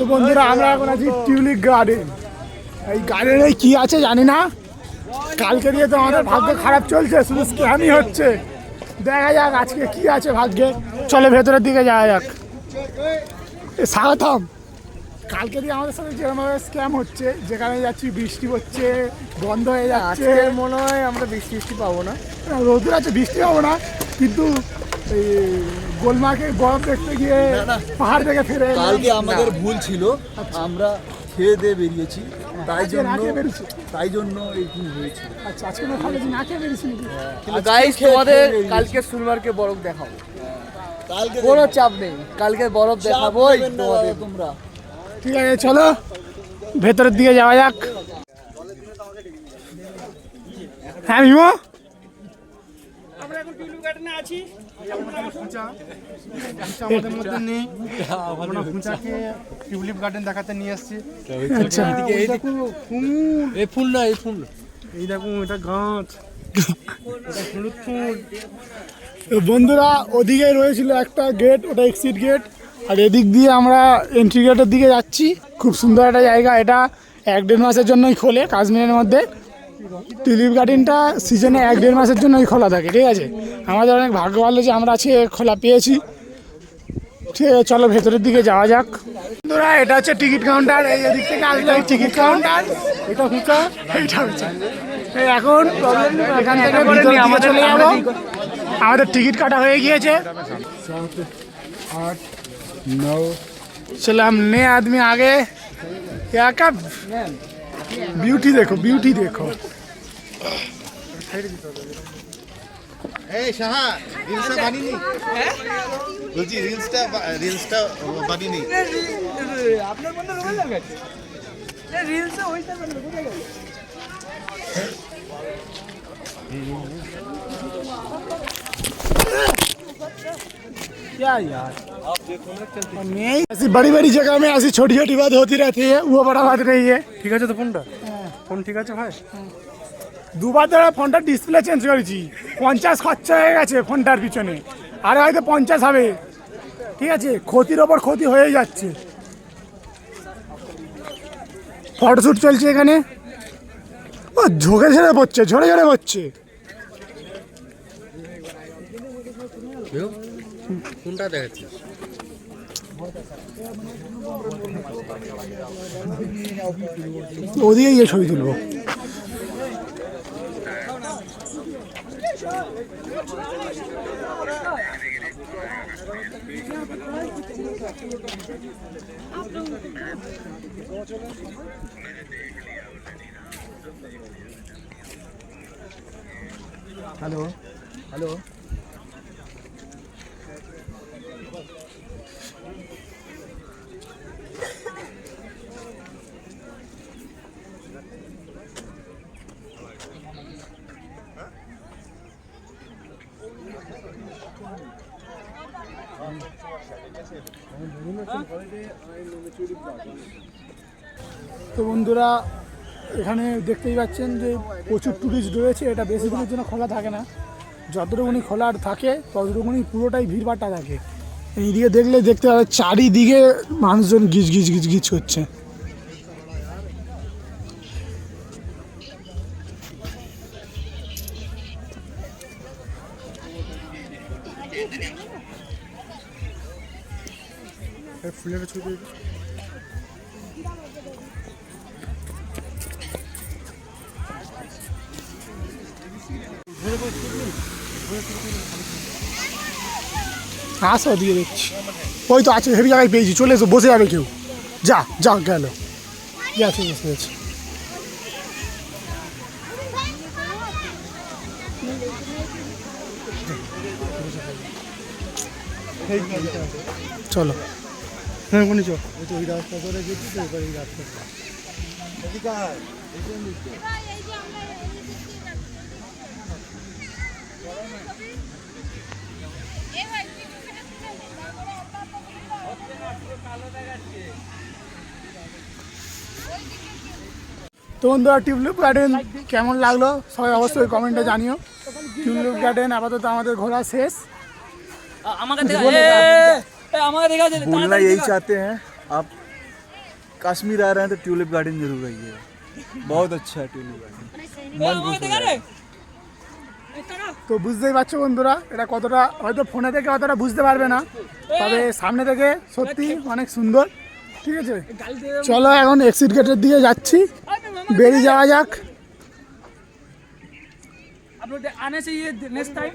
তো বন্ধুরা আমরা এখন আছি টিউলিপ গার্ডেন। এই গার্ডেনে কি আছে জানি না, কালকে দিয়ে তো আমাদের ভাগ্য খারাপ চলছে, শুধু স্ক্যামই হচ্ছে। দেখা যাক আজকে কি আছে ভাগ্যে। চলে ভেতরের দিকে যাওয়া যাক। স্বাগতম। কালকে দিয়ে আমাদের সাথে যেরকমভাবে স্ক্যাম হচ্ছে, যেখানে যাচ্ছি বৃষ্টি হচ্ছে, বন্ধ হয়ে যাচ্ছে। মনে হয় আমরা বৃষ্টি পাবো না, রোদুর আছে, বৃষ্টি পাবো না, কিন্তু এই গোলমার্কে বরফ দেখতে গিয়ে পাহাড় থেকে ফিরে কালকে আমাদের ভুল ছিল, আমরা খেয়ে দিয়ে বেরিয়েছি, তাই জন্য এইখানে হয়েছিল। আচ্ছা, আজকে না খেয়ে বেরিয়েছি নাকি? গাইস তোমাদের কালকে সুনমারকে বরফ দেখাবো, কালকে কোনো চাপ নেই, কালকে বরফ দেখাবোই তোমাদের। তোমরা ঠিক আছে, চলো ভেতরের দিকে যাওয়া যাক। হ্যাঁ মিমো, আমরা এখন টিউলিপ গার্ডেনে আছি। আমাদের মধ্যে নেই, আমরা ফুচাকে টিউলিপ গার্ডেন দেখাতে নিয়ে আসছি। আচ্ছা এই ফুল না, এই ফুল, এই দেখুন এটা গাছ, এটা হলুদ ফুল। তো বন্ধুরা ওদিকে রয়েছিল একটা গেট, ওটা এক্সিট গেট, আর এদিক দিয়ে আমরা এন্ট্রি গেটের দিকে যাচ্ছি। খুব সুন্দর একটা জায়গা, এটা 1-1.5 মাসের জন্যই খোলে কাশ্মীরের মধ্যে। টিউলিপ গার্ডেনটা সিজনে 1-1.5 মাসের জন্যই খোলা থাকে, ঠিক আছে। আমাদের অনেক ভাগ্য ভালো যে আমরা আজকে খোলা পেয়েছি। ঠিক আছে, চলো ভেতরের দিকে যাওয়া যাক। বন্ধুরা এটা হচ্ছে টিকিট কাউন্টার, এই এদিক থেকে আসলে টিকিট কাউন্টার, এটা হুঁচা, এইটা হুঁচা। এখন এখান থেকে ভিতরে আমরা চলে যাবো। আমাদের টিকিট কাটা হয়ে গিয়েছে। 8, 9 चलो हमने आदमी आगे। क्या का ब्यूटी देखो, ब्यूटी देखो। এই সাহা রিলসটা বানিনি, বলছি রিলসটা বানিনি। আপনার বন্ধু রোমান লাগাচ্ছে রিলসে ওইটা বানাবে, কোথায় গেল? क्या यार, ऐसी बड़ी बड़ी जगह में ऐसी छोटी छोटी बात होती रहती है, वो बड़ा बात नहीं है। ঠিক আছে তো ফোনটা, ফোন ঠিক আছে ভাই? দুবার ধরে ফোনটা ডিসপ্লে চেঞ্জ করেছি, 50 খরচা হয়ে গেছে ফোনটার পিছনে, আর হয়তো 50 হবে। ঠিক আছে, ক্ষতির ওপর ক্ষতি হয়ে যাচ্ছে। ফটোশ্যুট চলছে এখানে, ও ঝোঁকে ঝরে পড়ছে, ঝরে ঝরে পড়ছে। কোনটা দেখাচ্ছিস? ওদিকে গিয়ে ছবি তুলবো। হ্যালো হ্যালো, তো বন্ধুরা এখানে দেখতেই পাচ্ছেন যে প্রচুর টুরিস্ট রয়েছে। এটা বেশি দিনের জন্য খোলা থাকে না, যতটুকুনি খোলার থাকে ততটুকুনি পুরোটাই ভিড়ভাড়টা থাকে। এইদিকে দেখলে দেখতে পাবে চারিদিকে মানুষজন গিজ গিজ গিজ গিজ করছে। ফুলের ছবি আসো দিয়ে দেখছি, ওই তো আছে, হেভি জায়গায় পেয়েছি, চলে এসো, বসে যাবে কেউ। যা যা গেল, গেছে বসে গেছে। চলো হ্যাঁ কোনি চল। ওই রাস্তা করে গেছি তো, এবার এই রাস্তা তো বন্ধুরা টিউলিপ গার্ডেন কেমন লাগলো সবাই অবশ্যই কমেন্টে জানিও। টিউলিপ গার্ডেন আপাতত আমাদের ঘোরা শেষ। আমাকে দেখা बोलना यही चाहते हैं, आप कश्मीर आ रहे हैं तो ट्यूलिप गार्डन जरूर आइए, बहुत अच्छा है ट्यूलिप गार्डन, मन खुश हो जाएगा। তো বুঝতেই পারছো বন্ধুরা, এটা কতটা হয়তো ফোনে থেকে অতটা বুঝতে পারবে না, তবে সামনে থেকে সত্যি অনেক সুন্দর। ঠিক আছে, চলো এখন এক্সিট গেটের দিকে যাচ্ছি, বেরিয়ে যাওয়া যাক। आप लोग आने से ये नेक्स्ट टाइम